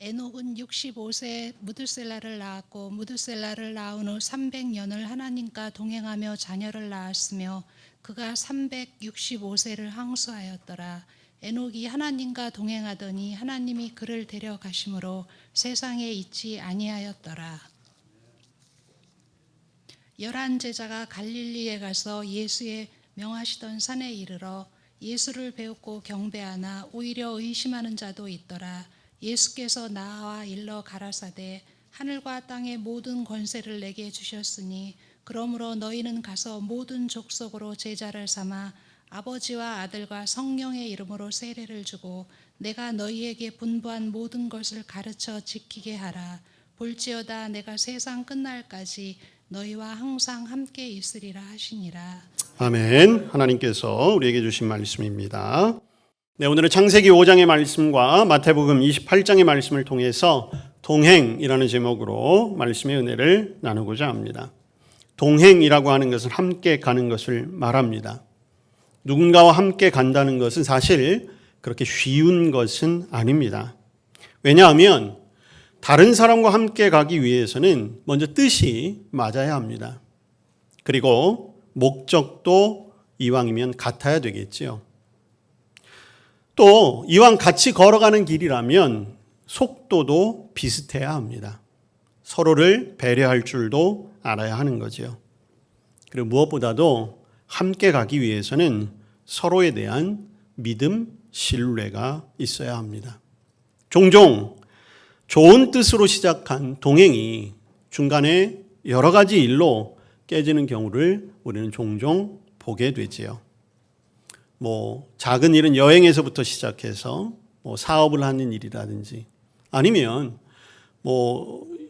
에녹은 65세에 무드셀라를 낳았고 무드셀라를 낳은 후 300년을 하나님과 동행하며 자녀를 낳았으며 그가 365세를 항수하였더라. 에녹이 하나님과 동행하더니 하나님이 그를 데려가심으로 세상에 있지 아니하였더라. 11 제자가 갈릴리에 가서 예수의 명하시던 산에 이르러 예수를 배웠고 경배하나 오히려 의심하는 자도 있더라. 예수께서 나와 일러 가라사대 하늘과 땅의 모든 권세를 내게 주셨으니 그러므로 너희는 가서 모든 족속으로 제자를 삼아 아버지와 아들과 성령의 이름으로 세례를 주고 내가 너희에게 분부한 모든 것을 가르쳐 지키게 하라. 볼지어다 내가 세상 끝날까지 너희와 항상 함께 있으리라 하시니라. 아멘. 하나님께서 우리에게 주신 말씀입니다. 네, 오늘은 창세기 5장의 말씀과 마태복음 28장의 말씀을 통해서 동행이라는 제목으로 말씀의 은혜를 나누고자 합니다. 동행이라고 하는 것은 함께 가는 것을 말합니다. 누군가와 함께 간다는 것은 사실 그렇게 쉬운 것은 아닙니다. 왜냐하면 다른 사람과 함께 가기 위해서는 먼저 뜻이 맞아야 합니다. 그리고 목적도 이왕이면 같아야 되겠지요. 또 이왕 같이 걸어가는 길이라면 속도도 비슷해야 합니다. 서로를 배려할 줄도 알아야 하는 거죠. 그리고 무엇보다도 함께 가기 위해서는 서로에 대한 믿음, 신뢰가 있어야 합니다. 종종 좋은 뜻으로 시작한 동행이 중간에 여러 가지 일로 깨지는 경우를 우리는 종종 보게 되지요. 작은 일은 여행에서부터 시작해서 사업을 하는 일이라든지 아니면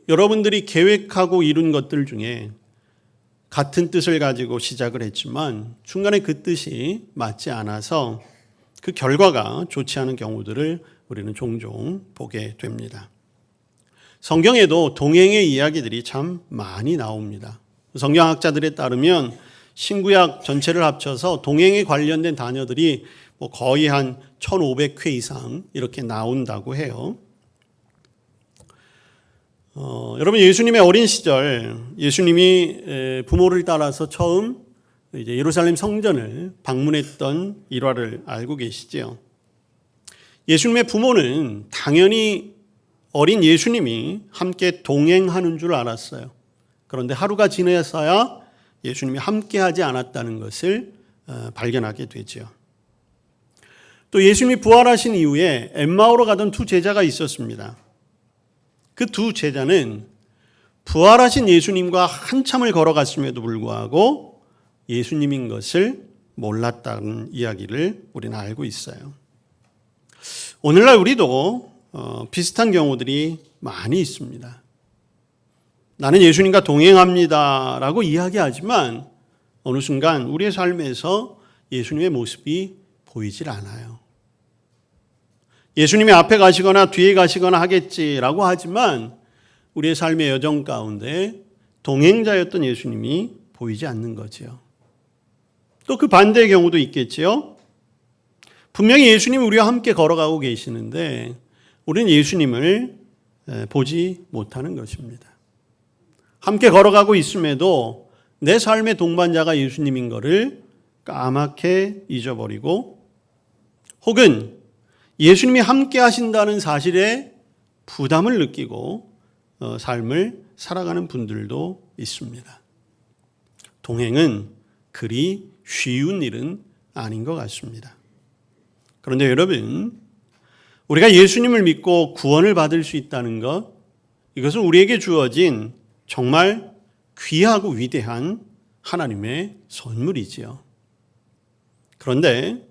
여러분들이 계획하고 이룬 것들 중에 같은 뜻을 가지고 시작을 했지만 중간에 그 뜻이 맞지 않아서 그 결과가 좋지 않은 경우들을 우리는 종종 보게 됩니다. 성경에도 동행의 이야기들이 참 많이 나옵니다. 성경학자들에 따르면 신구약 전체를 합쳐서 동행에 관련된 단어들이 거의 한 1500회 이상 이렇게 나온다고 해요. 여러분 예수님의 어린 시절 예수님이 부모를 따라서 처음 이제 예루살렘 성전을 방문했던 일화를 알고 계시죠? 예수님의 부모는 당연히 어린 예수님이 함께 동행하는 줄 알았어요. 그런데 하루가 지나서야 예수님이 함께하지 않았다는 것을 발견하게 되죠. 또 예수님이 부활하신 이후에 엠마오로 가던 두 제자가 있었습니다. 그 두 제자는 부활하신 예수님과 한참을 걸어갔음에도 불구하고 예수님인 것을 몰랐다는 이야기를 우리는 알고 있어요. 오늘날 우리도 비슷한 경우들이 많이 있습니다. 나는 예수님과 동행합니다 라고 이야기하지만 어느 순간 우리의 삶에서 예수님의 모습이 보이질 않아요. 예수님이 앞에 가시거나 뒤에 가시거나 하겠지라고 하지만 우리의 삶의 여정 가운데 동행자였던 예수님이 보이지 않는 거죠. 또 그 반대의 경우도 있겠지요. 분명히 예수님이 우리와 함께 걸어가고 계시는데 우리는 예수님을 보지 못하는 것입니다. 함께 걸어가고 있음에도 내 삶의 동반자가 예수님인 것을 까맣게 잊어버리고 혹은 예수님이 함께 하신다는 사실에 부담을 느끼고 삶을 살아가는 분들도 있습니다. 동행은 그리 쉬운 일은 아닌 것 같습니다. 그런데 여러분, 우리가 예수님을 믿고 구원을 받을 수 있다는 것, 이것은 우리에게 주어진 정말 귀하고 위대한 하나님의 선물이지요. 그런데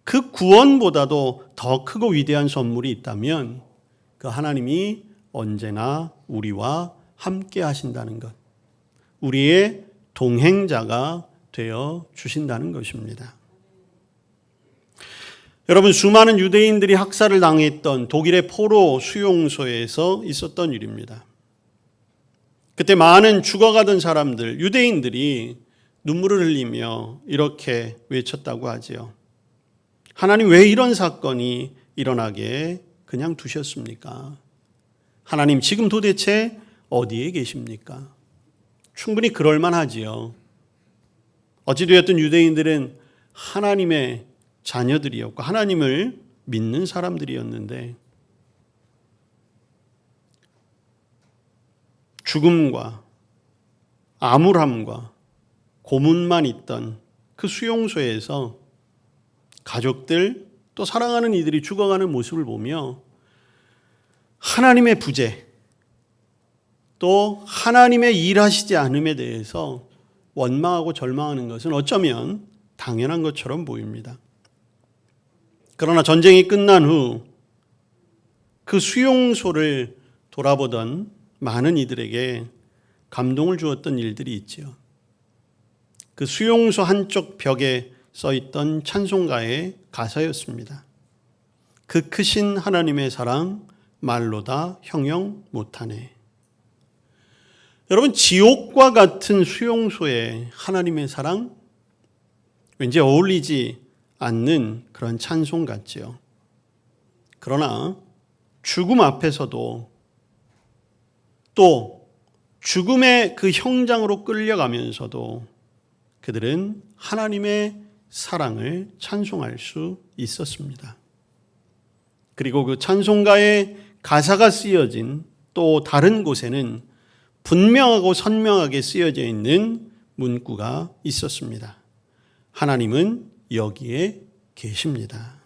그 구원보다도 더 크고 위대한 선물이 있다면 그 하나님이 언제나 우리와 함께 하신다는 것, 우리의 동행자가 되어 주신다는 것입니다. 여러분, 수많은 유대인들이 학살을 당했던 독일의 포로 수용소에서 있었던 일입니다. 그때 많은 죽어가던 사람들, 유대인들이 눈물을 흘리며 이렇게 외쳤다고 하지요. 하나님 왜 이런 사건이 일어나게 그냥 두셨습니까? 하나님 지금 도대체 어디에 계십니까? 충분히 그럴 만하지요. 어찌되었든 유대인들은 하나님의 자녀들이었고 하나님을 믿는 사람들이었는데 죽음과 암울함과 고문만 있던 그 수용소에서 가족들 또 사랑하는 이들이 죽어가는 모습을 보며 하나님의 부재 또 하나님의 일하시지 않음에 대해서 원망하고 절망하는 것은 어쩌면 당연한 것처럼 보입니다. 그러나 전쟁이 끝난 후 그 수용소를 돌아보던 많은 이들에게 감동을 주었던 일들이 있지요. 그 수용소 한쪽 벽에 써있던 찬송가의 가사였습니다. 그 크신 하나님의 사랑 말로 다 형용 못하네. 여러분, 지옥과 같은 수용소에 하나님의 사랑 왠지 어울리지 않는 그런 찬송 같지요. 그러나 죽음 앞에서도 또 죽음의 그 형장으로 끌려가면서도 그들은 하나님의 사랑을 찬송할 수 있었습니다. 그리고 그 찬송가의 가사가 쓰여진 또 다른 곳에는 분명하고 선명하게 쓰여져 있는 문구가 있었습니다. 하나님은 여기에 계십니다.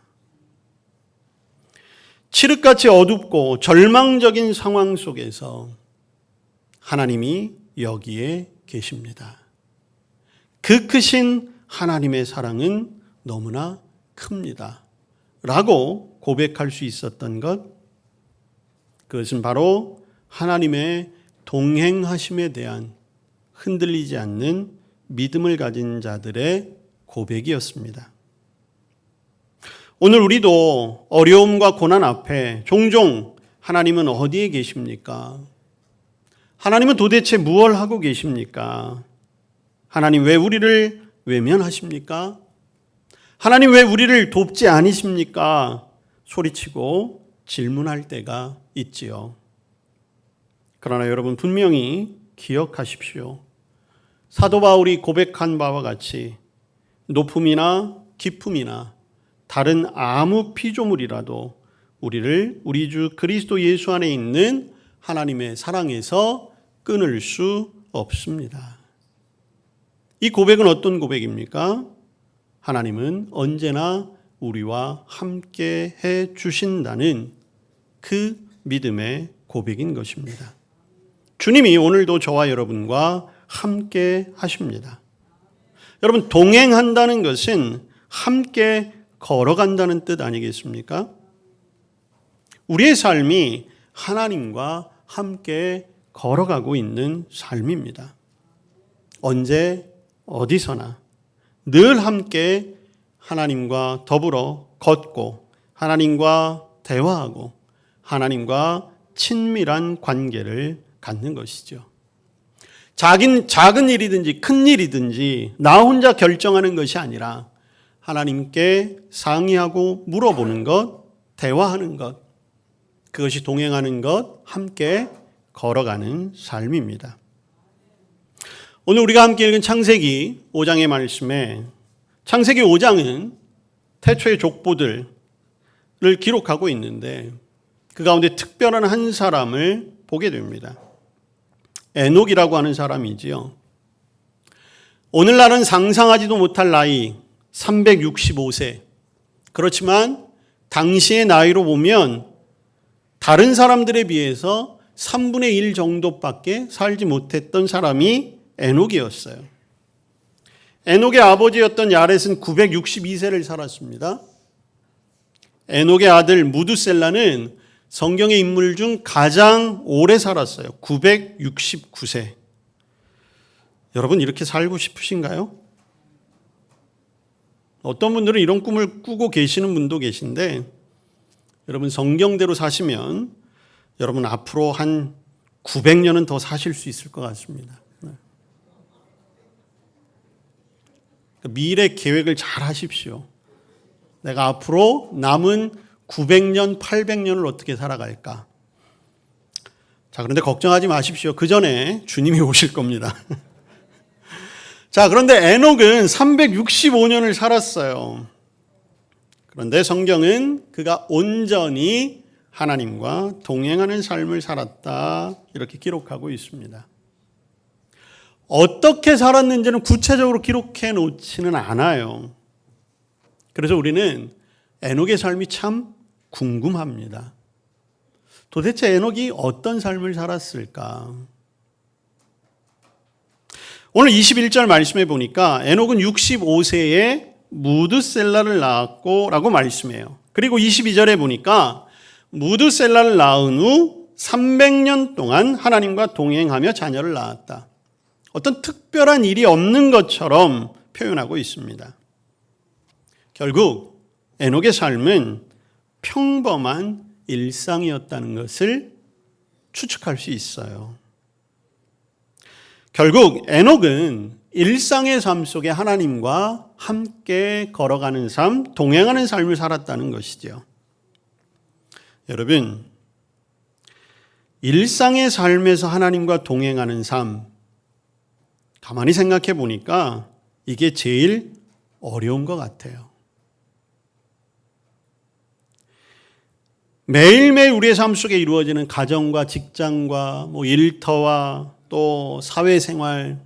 칠흑같이 어둡고 절망적인 상황 속에서 하나님이 여기에 계십니다. 그 크신 하나님의 사랑은 너무나 큽니다. 라고 고백할 수 있었던 것, 그것은 바로 하나님의 동행하심에 대한 흔들리지 않는 믿음을 가진 자들의 고백이었습니다. 오늘 우리도 어려움과 고난 앞에 종종 하나님은 어디에 계십니까? 하나님은 도대체 무엇을 하고 계십니까? 하나님 왜 우리를 외면하십니까? 하나님 왜 우리를 돕지 않으십니까? 소리치고 질문할 때가 있지요. 그러나 여러분 분명히 기억하십시오. 사도 바울이 고백한 바와 같이 높음이나 깊음이나 다른 아무 피조물이라도 우리를 우리 주 그리스도 예수 안에 있는 하나님의 사랑에서 끊을 수 없습니다. 이 고백은 어떤 고백입니까? 하나님은 언제나 우리와 함께 해 주신다는 그 믿음의 고백인 것입니다. 주님이 오늘도 저와 여러분과 함께 하십니다. 여러분, 동행한다는 것은 함께 걸어간다는 뜻 아니겠습니까? 우리의 삶이 하나님과 함께 걸어가고 있는 삶입니다. 언제 어디서나 늘 함께 하나님과 더불어 걷고 하나님과 대화하고 하나님과 친밀한 관계를 갖는 것이죠. 작은 일이든지 큰 일이든지 나 혼자 결정하는 것이 아니라 하나님께 상의하고 물어보는 것, 대화하는 것, 그것이 동행하는 것, 함께 걸어가는 삶입니다. 오늘 우리가 함께 읽은 창세기 5장의 말씀에 창세기 5장은 태초의 족보들을 기록하고 있는데 그 가운데 특별한 한 사람을 보게 됩니다. 에녹이라고 하는 사람이지요. 오늘날은 상상하지도 못할 나이 365세. 그렇지만 당시의 나이로 보면 다른 사람들에 비해서 3분의 1 정도밖에 살지 못했던 사람이 에녹이었어요. 에녹의 아버지였던 야렛은 962세를 살았습니다. 에녹의 아들 무두셀라는 성경의 인물 중 가장 오래 살았어요. 969세. 여러분 이렇게 살고 싶으신가요? 어떤 분들은 이런 꿈을 꾸고 계시는 분도 계신데 여러분 성경대로 사시면 여러분 앞으로 한 900년은 더 사실 수 있을 것 같습니다. 미래 계획을 잘 하십시오. 내가 앞으로 남은 900년, 800년을 어떻게 살아갈까? 자, 그런데 걱정하지 마십시오. 그 전에 주님이 오실 겁니다. 자, 그런데 에녹은 365년을 살았어요. 그런데 성경은 그가 온전히 하나님과 동행하는 삶을 살았다 이렇게 기록하고 있습니다. 어떻게 살았는지는 구체적으로 기록해 놓지는 않아요. 그래서 우리는 에녹의 삶이 참 궁금합니다. 도대체 에녹이 어떤 삶을 살았을까? 오늘 21절 말씀해 보니까 에녹은 65세에 무드셀라를 낳았고 라고 말씀해요. 그리고 22절에 보니까 무드셀라를 낳은 후 300년 동안 하나님과 동행하며 자녀를 낳았다. 어떤 특별한 일이 없는 것처럼 표현하고 있습니다. 결국 에녹의 삶은 평범한 일상이었다는 것을 추측할 수 있어요. 결국 에녹은 일상의 삶 속에 하나님과 함께 걸어가는 삶, 동행하는 삶을 살았다는 것이죠. 여러분, 일상의 삶에서 하나님과 동행하는 삶, 가만히 생각해 보니까 이게 제일 어려운 것 같아요. 매일매일 우리의 삶 속에 이루어지는 가정과 직장과 일터와 또 사회생활,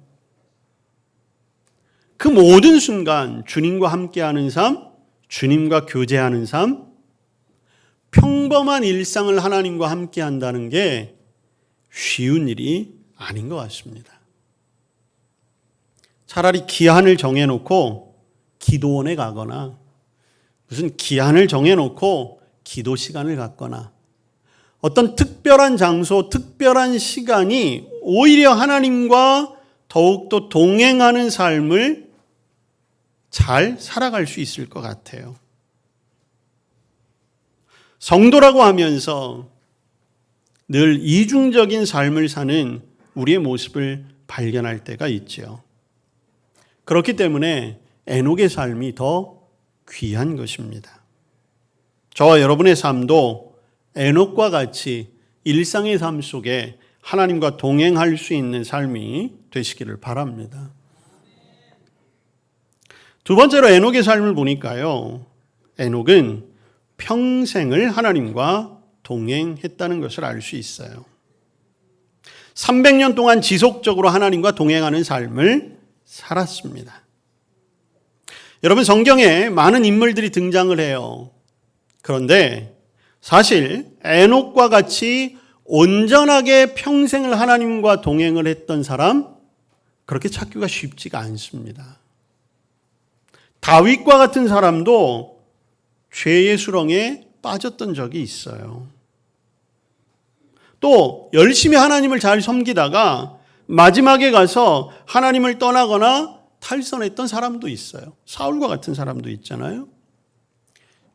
그 모든 순간 주님과 함께하는 삶, 주님과 교제하는 삶, 평범한 일상을 하나님과 함께한다는 게 쉬운 일이 아닌 것 같습니다. 차라리 기한을 정해놓고 기도원에 가거나 무슨 기한을 정해놓고 기도 시간을 갖거나 어떤 특별한 장소, 특별한 시간이 오히려 하나님과 더욱더 동행하는 삶을 잘 살아갈 수 있을 것 같아요. 성도라고 하면서 늘 이중적인 삶을 사는 우리의 모습을 발견할 때가 있죠. 그렇기 때문에 에녹의 삶이 더 귀한 것입니다. 저와 여러분의 삶도 에녹과 같이 일상의 삶 속에 하나님과 동행할 수 있는 삶이 되시기를 바랍니다. 두 번째로 에녹의 삶을 보니까요, 에녹은 평생을 하나님과 동행했다는 것을 알 수 있어요. 300년 동안 지속적으로 하나님과 동행하는 삶을 살았습니다. 여러분, 성경에 많은 인물들이 등장을 해요. 그런데 사실 에녹과 같이 온전하게 평생을 하나님과 동행을 했던 사람 그렇게 찾기가 쉽지가 않습니다. 다윗과 같은 사람도 죄의 수렁에 빠졌던 적이 있어요. 또 열심히 하나님을 잘 섬기다가 마지막에 가서 하나님을 떠나거나 탈선했던 사람도 있어요. 사울과 같은 사람도 있잖아요.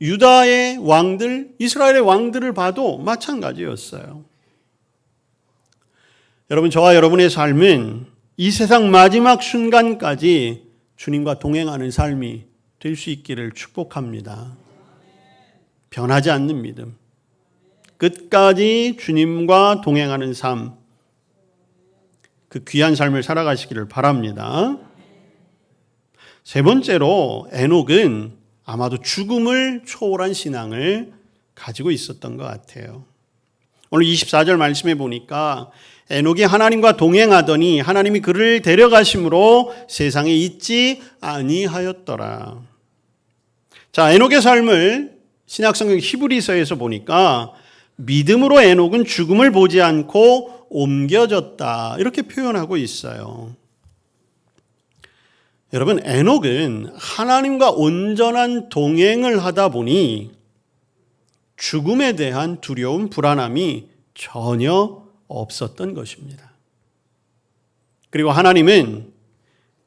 유다의 왕들, 이스라엘의 왕들을 봐도 마찬가지였어요. 여러분, 저와 여러분의 삶은 이 세상 마지막 순간까지 주님과 동행하는 삶이 될 수 있기를 축복합니다. 변하지 않는 믿음, 끝까지 주님과 동행하는 삶, 그 귀한 삶을 살아가시기를 바랍니다. 세 번째로 에녹은 아마도 죽음을 초월한 신앙을 가지고 있었던 것 같아요. 오늘 24절 말씀해 보니까 에녹이 하나님과 동행하더니 하나님이 그를 데려가심으로 세상에 있지 아니하였더라. 자, 에녹의 삶을 신약성경 히브리서에서 보니까 믿음으로 에녹은 죽음을 보지 않고 옮겨졌다 이렇게 표현하고 있어요. 여러분, 에녹은 하나님과 온전한 동행을 하다 보니 죽음에 대한 두려움, 불안함이 전혀 없었던 것입니다. 그리고 하나님은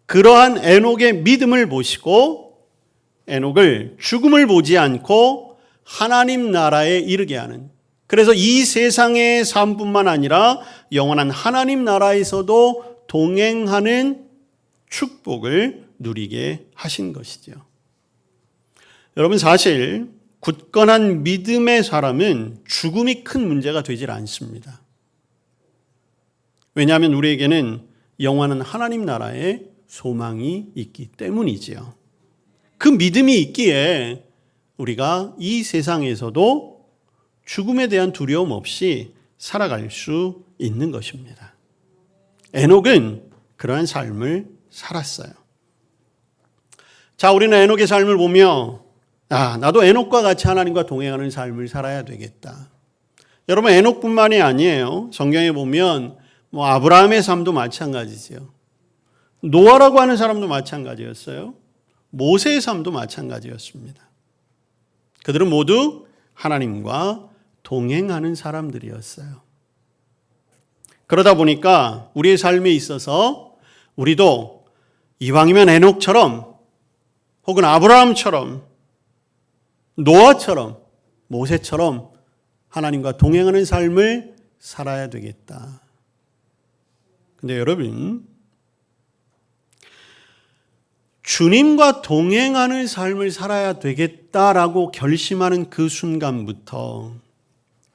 그러한 에녹의 믿음을 보시고 에녹을 죽음을 보지 않고 하나님 나라에 이르게 하는, 그래서 이 세상의 삶뿐만 아니라 영원한 하나님 나라에서도 동행하는 축복을 누리게 하신 것이죠. 여러분, 사실 굳건한 믿음의 사람은 죽음이 큰 문제가 되질 않습니다. 왜냐하면 우리에게는 영원한 하나님 나라에 소망이 있기 때문이지요. 그 믿음이 있기에 우리가 이 세상에서도 죽음에 대한 두려움 없이 살아갈 수 있는 것입니다. 에녹은 그러한 삶을 살았어요. 자, 우리는 에녹의 삶을 보며 나도 에녹과 같이 하나님과 동행하는 삶을 살아야 되겠다. 여러분, 에녹뿐만이 아니에요. 성경에 보면 아브라함의 삶도 마찬가지죠. 노아라고 하는 사람도 마찬가지였어요. 모세의 삶도 마찬가지였습니다. 그들은 모두 하나님과 동행하는 사람들이었어요. 그러다 보니까 우리의 삶에 있어서 우리도 이왕이면 에녹처럼 혹은 아브라함처럼 노아처럼 모세처럼 하나님과 동행하는 삶을 살아야 되겠다. 근데 여러분, 주님과 동행하는 삶을 살아야 되겠다라고 결심하는 그 순간부터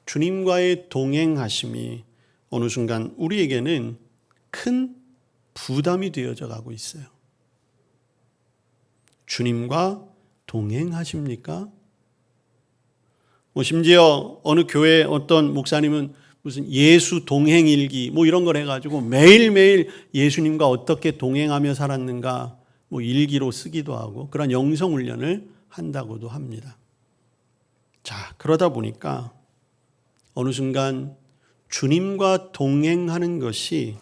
주님과의 동행하심이 어느 순간 우리에게는 큰 부담이 되어져 가고 있어요. 주님과 동행하십니까? 심지어 어느 교회 어떤 목사님은 무슨 예수 동행일기 이런 걸 해가지고 매일매일 예수님과 어떻게 동행하며 살았는가 일기로 쓰기도 하고 그런 영성훈련을 한다고도 합니다. 자, 그러다 보니까 어느 순간 주님과 동행하는 것이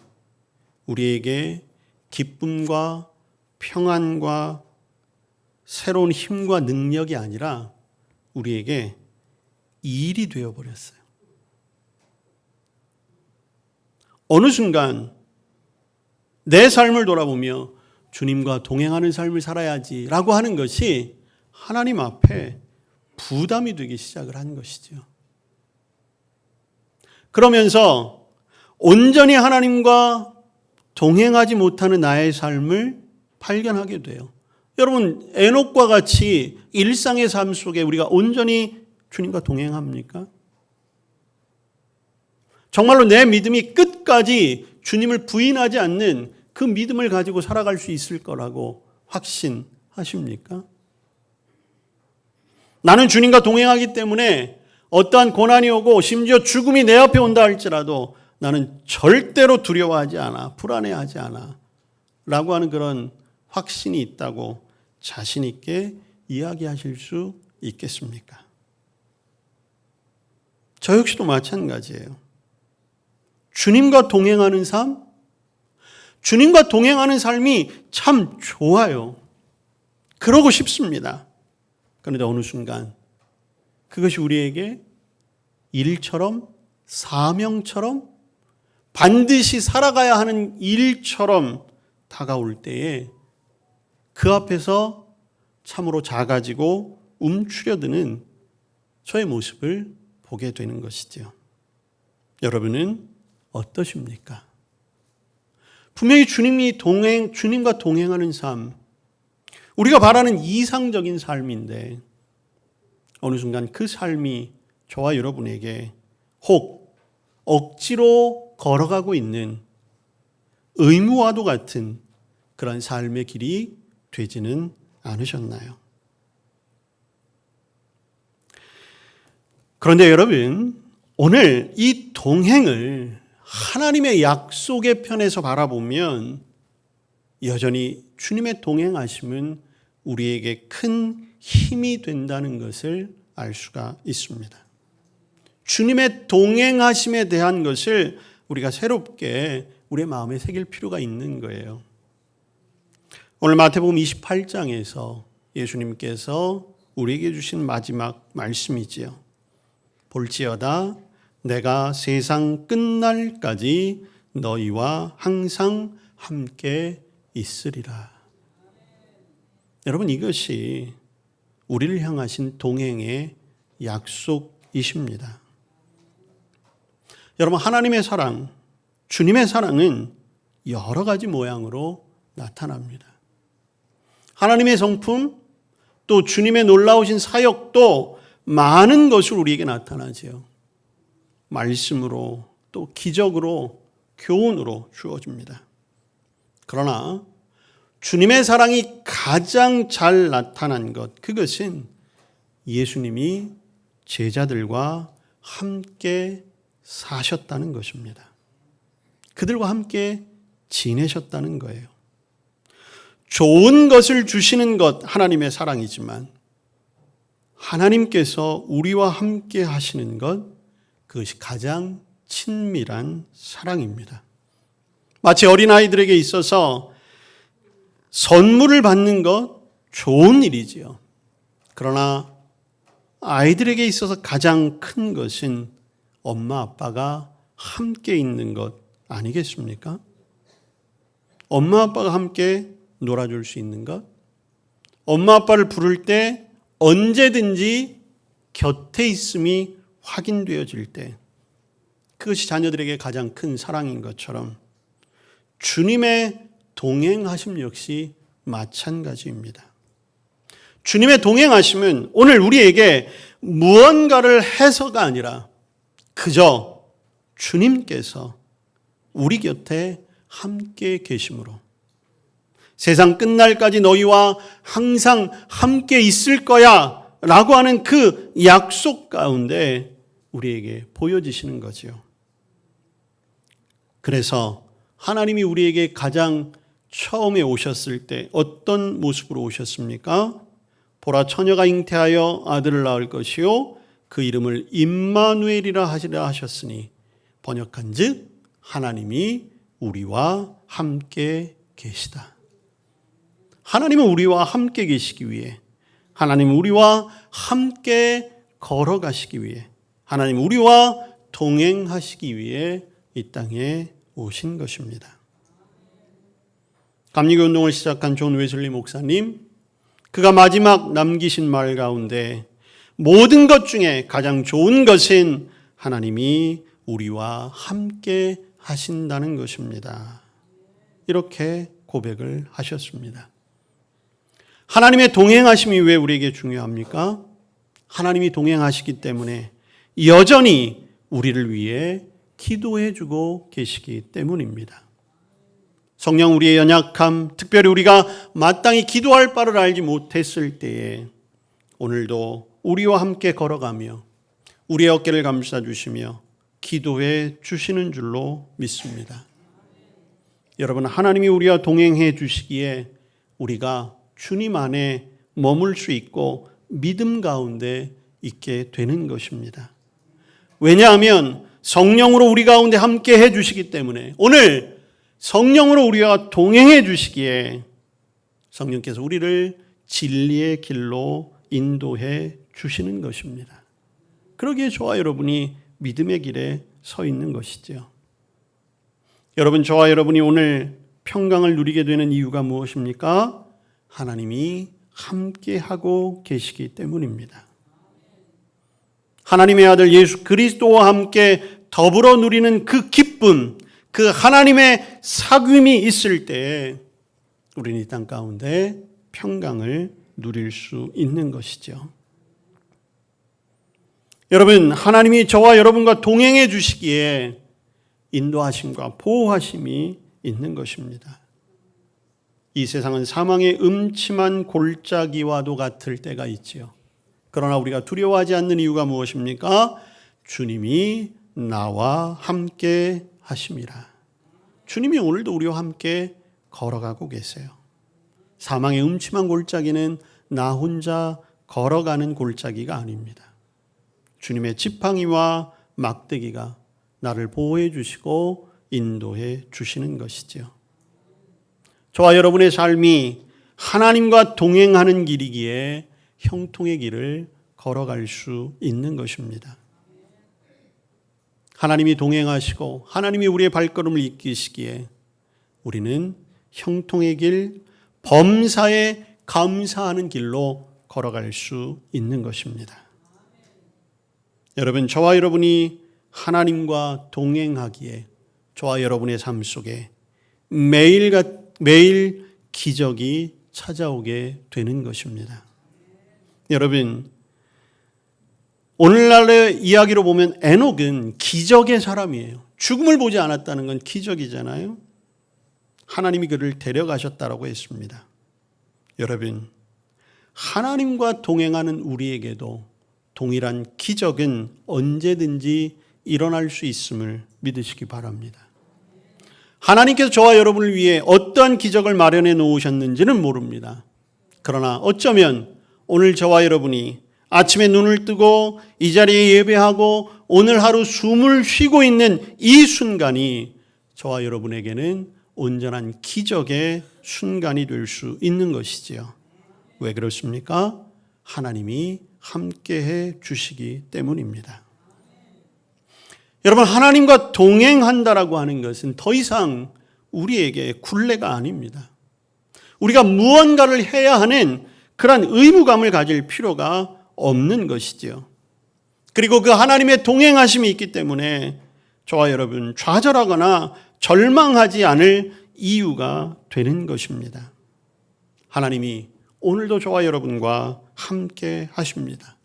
우리에게 기쁨과 평안과 새로운 힘과 능력이 아니라 우리에게 일이 되어버렸어요. 어느 순간 내 삶을 돌아보며 주님과 동행하는 삶을 살아야지 라고 하는 것이 하나님 앞에 부담이 되기 시작을 한 것이죠. 그러면서 온전히 하나님과 동행하지 못하는 나의 삶을 발견하게 돼요. 여러분, 에녹과 같이 일상의 삶 속에 우리가 온전히 주님과 동행합니까? 정말로 내 믿음이 끝까지 주님을 부인하지 않는 그 믿음을 가지고 살아갈 수 있을 거라고 확신하십니까? 나는 주님과 동행하기 때문에 어떠한 고난이 오고 심지어 죽음이 내 앞에 온다 할지라도 나는 절대로 두려워하지 않아, 불안해하지 않아 라고 하는 그런 확신이 있다고 자신 있게 이야기하실 수 있겠습니까? 저 역시도 마찬가지예요. 주님과 동행하는 삶, 주님과 동행하는 삶이 참 좋아요. 그러고 싶습니다. 그런데 어느 순간 그것이 우리에게 일처럼 사명처럼 반드시 살아가야 하는 일처럼 다가올 때에 그 앞에서 참으로 작아지고 움츠려드는 저의 모습을 보게 되는 것이죠. 여러분은 어떠십니까? 분명히 주님과 동행하는 삶, 우리가 바라는 이상적인 삶인데 어느 순간 그 삶이 저와 여러분에게 혹 억지로 걸어가고 있는 의무와도 같은 그런 삶의 길이 되지는 않으셨나요? 그런데 여러분, 오늘 이 동행을 하나님의 약속의 편에서 바라보면 여전히 주님의 동행하심은 우리에게 큰 힘이 된다는 것을 알 수가 있습니다. 주님의 동행하심에 대한 것을 우리가 새롭게 우리의 마음에 새길 필요가 있는 거예요. 오늘 마태복음 28장에서 예수님께서 우리에게 주신 마지막 말씀이지요. 볼지어다 내가 세상 끝날까지 너희와 항상 함께 있으리라. 여러분, 이것이 우리를 향하신 동행의 약속이십니다. 여러분, 하나님의 사랑, 주님의 사랑은 여러 가지 모양으로 나타납니다. 하나님의 성품, 또 주님의 놀라우신 사역도 많은 것을 우리에게 나타나지요. 말씀으로, 또 기적으로, 교훈으로 주어집니다. 그러나 주님의 사랑이 가장 잘 나타난 것, 그것은 예수님이 제자들과 함께 사셨다는 것입니다. 그들과 함께 지내셨다는 거예요. 좋은 것을 주시는 것 하나님의 사랑이지만 하나님께서 우리와 함께 하시는 것, 그것이 가장 친밀한 사랑입니다. 마치 어린아이들에게 있어서 선물을 받는 것 좋은 일이지요. 그러나 아이들에게 있어서 가장 큰 것은 엄마 아빠가 함께 있는 것 아니겠습니까? 엄마 아빠가 함께 놀아줄 수 있는 것, 엄마 아빠를 부를 때 언제든지 곁에 있음이 확인되어질 때, 그것이 자녀들에게 가장 큰 사랑인 것처럼 주님의 동행하심 역시 마찬가지입니다. 주님의 동행하심은 오늘 우리에게 무언가를 해서가 아니라 그저 주님께서 우리 곁에 함께 계심으로, 세상 끝날까지 너희와 항상 함께 있을 거야 라고 하는 그 약속 가운데 우리에게 보여지시는 거지요. 그래서 하나님이 우리에게 가장 처음에 오셨을 때 어떤 모습으로 오셨습니까? 보라, 처녀가 잉태하여 아들을 낳을 것이요 그 이름을 임마누엘이라 하시라 하셨으니, 번역한즉 하나님이 우리와 함께 계시다. 하나님은 우리와 함께 계시기 위해, 하나님은 우리와 함께 걸어가시기 위해, 하나님은 우리와 동행하시기 위해 이 땅에 오신 것입니다. 감리교 운동을 시작한 존 웨슬리 목사님, 그가 마지막 남기신 말 가운데 모든 것 중에 가장 좋은 것은 하나님이 우리와 함께 하신다는 것입니다. 이렇게 고백을 하셨습니다. 하나님의 동행하심이 왜 우리에게 중요합니까? 하나님이 동행하시기 때문에 여전히 우리를 위해 기도해 주고 계시기 때문입니다. 성령 우리의 연약함, 특별히 우리가 마땅히 기도할 바를 알지 못했을 때에 오늘도 우리와 함께 걸어가며 우리의 어깨를 감싸주시며 기도해 주시는 줄로 믿습니다. 여러분, 하나님이 우리와 동행해 주시기에 우리가 주님 안에 머물 수 있고 믿음 가운데 있게 되는 것입니다. 왜냐하면 성령으로 우리 가운데 함께 해 주시기 때문에, 오늘 성령으로 우리와 동행해 주시기에 성령께서 우리를 진리의 길로 인도해 주시는 것입니다. 그러기에 저와 여러분이 믿음의 길에 서 있는 것이죠. 여러분, 저와 여러분이 오늘 평강을 누리게 되는 이유가 무엇입니까? 하나님이 함께하고 계시기 때문입니다. 하나님의 아들 예수 그리스도와 함께 더불어 누리는 그 기쁨, 그 하나님의 사귐이 있을 때 우리는 이 땅 가운데 평강을 누릴 수 있는 것이죠. 여러분, 하나님이 저와 여러분과 동행해 주시기에 인도하심과 보호하심이 있는 것입니다. 이 세상은 사망의 음침한 골짜기와도 같을 때가 있지요. 그러나 우리가 두려워하지 않는 이유가 무엇입니까? 주님이 나와 함께 하심이라. 주님이 오늘도 우리와 함께 걸어가고 계세요. 사망의 음침한 골짜기는 나 혼자 걸어가는 골짜기가 아닙니다. 주님의 지팡이와 막대기가 나를 보호해 주시고 인도해 주시는 것이죠. 저와 여러분의 삶이 하나님과 동행하는 길이기에 형통의 길을 걸어갈 수 있는 것입니다. 하나님이 동행하시고 하나님이 우리의 발걸음을 이끄시기에 우리는 형통의 길, 범사에 감사하는 길로 걸어갈 수 있는 것입니다. 여러분, 저와 여러분이 하나님과 동행하기에 저와 여러분의 삶 속에 매일 기적이 찾아오게 되는 것입니다. 여러분, 오늘날의 이야기로 보면 에녹은 기적의 사람이에요. 죽음을 보지 않았다는 건 기적이잖아요. 하나님이 그를 데려가셨다라고 했습니다. 여러분, 하나님과 동행하는 우리에게도 동일한 기적은 언제든지 일어날 수 있음을 믿으시기 바랍니다. 하나님께서 저와 여러분을 위해 어떠한 기적을 마련해 놓으셨는지는 모릅니다. 그러나 어쩌면 오늘 저와 여러분이 아침에 눈을 뜨고 이 자리에 예배하고 오늘 하루 숨을 쉬고 있는 이 순간이 저와 여러분에게는 온전한 기적의 순간이 될 수 있는 것이지요. 왜 그렇습니까? 하나님이 함께해 주시기 때문입니다. 여러분, 하나님과 동행한다라고 하는 것은 더 이상 우리에게 굴레가 아닙니다. 우리가 무언가를 해야 하는 그런 의무감을 가질 필요가 없는 것이지요. 그리고 그 하나님의 동행하심이 있기 때문에 저와 여러분 좌절하거나 절망하지 않을 이유가 되는 것입니다. 하나님이 오늘도 저와 여러분과 함께 하십니다.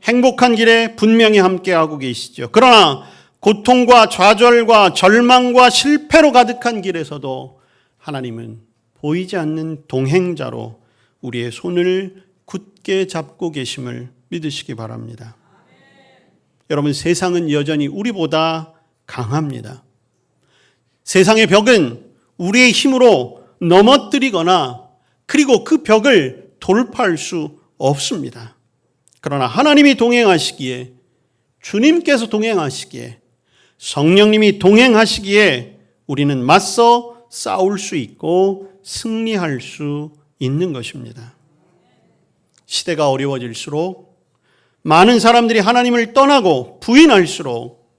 행복한 길에 분명히 함께하고 계시죠. 그러나 고통과 좌절과 절망과 실패로 가득한 길에서도 하나님은 보이지 않는 동행자로 우리의 손을 굳게 잡고 계심을 믿으시기 바랍니다. 여러분, 세상은 여전히 우리보다 강합니다. 세상의 벽은 우리의 힘으로 넘어뜨리거나 그리고 그 벽을 돌파할 수 없습니다. 그러나 하나님이 동행하시기에, 주님께서 동행하시기에, 성령님이 동행하시기에 우리는 맞서 싸울 수 있고 승리할 수 있는 것입니다. 시대가 어려워질수록, 많은 사람들이 하나님을 떠나고 부인할수록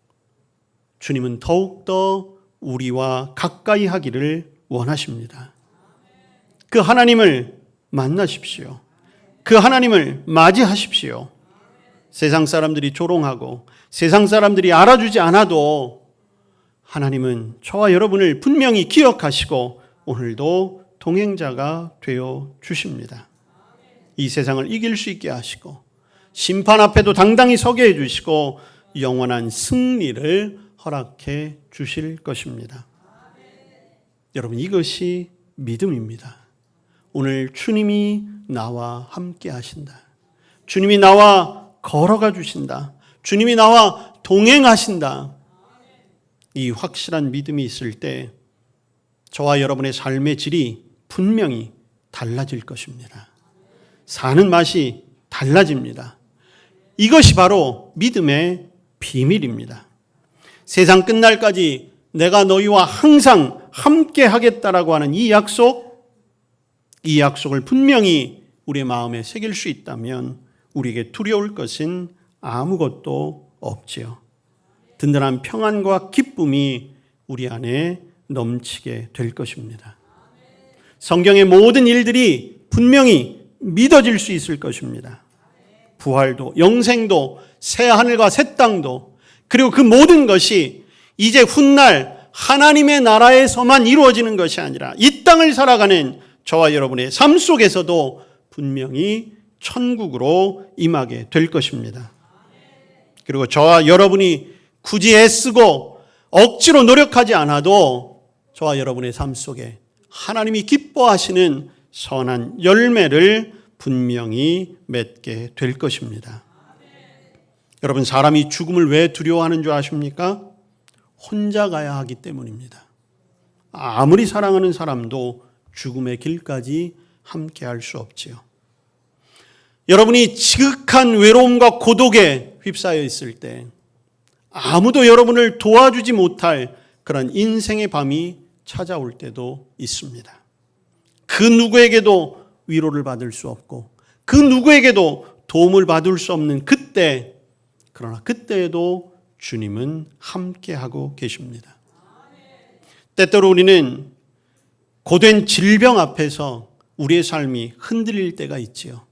주님은 더욱더 우리와 가까이 하기를 원하십니다. 그 하나님을 만나십시오. 그 하나님을 맞이하십시오. 세상 사람들이 조롱하고 세상 사람들이 알아주지 않아도 하나님은 저와 여러분을 분명히 기억하시고 오늘도 동행자가 되어 주십니다. 이 세상을 이길 수 있게 하시고 심판 앞에도 당당히 서게 해주시고 영원한 승리를 허락해 주실 것입니다. 여러분, 이것이 믿음입니다. 오늘 주님이 나와 함께 하신다. 주님이 나와 걸어가 주신다. 주님이 나와 동행하신다. 이 확실한 믿음이 있을 때 저와 여러분의 삶의 질이 분명히 달라질 것입니다. 사는 맛이 달라집니다. 이것이 바로 믿음의 비밀입니다. 세상 끝날까지 내가 너희와 항상 함께 하겠다라고 하는 이 약속을 분명히 우리의 마음에 새길 수 있다면 우리에게 두려울 것은 아무것도 없지요. 든든한 평안과 기쁨이 우리 안에 넘치게 될 것입니다. 성경의 모든 일들이 분명히 믿어질 수 있을 것입니다. 부활도, 영생도, 새 하늘과 새 땅도, 그리고 그 모든 것이 이제 훗날 하나님의 나라에서만 이루어지는 것이 아니라 이 땅을 살아가는 저와 여러분의 삶 속에서도 분명히 천국으로 임하게 될 것입니다. 그리고 저와 여러분이 굳이 애쓰고 억지로 노력하지 않아도 저와 여러분의 삶 속에 하나님이 기뻐하시는 선한 열매를 분명히 맺게 될 것입니다. 여러분, 사람이 죽음을 왜 두려워하는 줄 아십니까? 혼자 가야 하기 때문입니다. 아무리 사랑하는 사람도 죽음의 길까지 함께 할 수 없지요. 여러분이 지극한 외로움과 고독에 휩싸여 있을 때 아무도 여러분을 도와주지 못할 그런 인생의 밤이 찾아올 때도 있습니다. 그 누구에게도 위로를 받을 수 없고 그 누구에게도 도움을 받을 수 없는 그때, 그러나 그때에도 주님은 함께하고 계십니다. 때때로 우리는 고된 질병 앞에서 우리의 삶이 흔들릴 때가 있지요.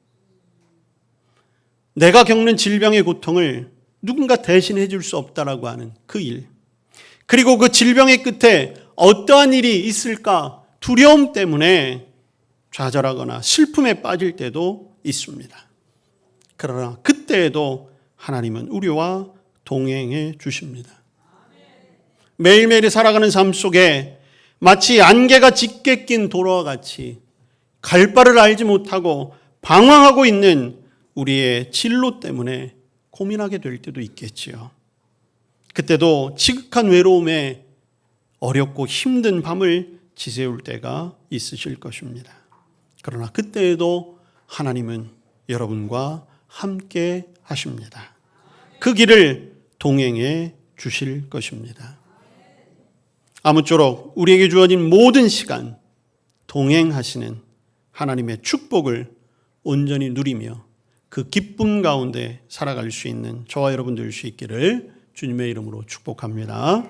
내가 겪는 질병의 고통을 누군가 대신해 줄 수 없다라고 하는 그 일, 그리고 그 질병의 끝에 어떠한 일이 있을까 두려움 때문에 좌절하거나 슬픔에 빠질 때도 있습니다. 그러나 그때에도 하나님은 우리와 동행해 주십니다. 매일매일 살아가는 삶 속에 마치 안개가 짙게 낀 도로와 같이 갈 바를 알지 못하고 방황하고 있는 우리의 진로 때문에 고민하게 될 때도 있겠지요. 그때도 지극한 외로움에 어렵고 힘든 밤을 지새울 때가 있으실 것입니다. 그러나 그때에도 하나님은 여러분과 함께 하십니다. 그 길을 동행해 주실 것입니다. 아무쪼록 우리에게 주어진 모든 시간 동행하시는 하나님의 축복을 온전히 누리며 그 기쁨 가운데 살아갈 수 있는 저와 여러분 될 수 있기를 주님의 이름으로 축복합니다.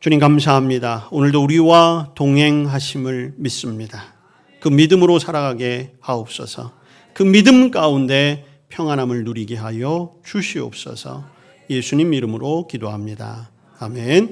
주님 감사합니다. 오늘도 우리와 동행하심을 믿습니다. 그 믿음으로 살아가게 하옵소서. 그 믿음 가운데 평안함을 누리게 하여 주시옵소서. 예수님 이름으로 기도합니다. 아멘.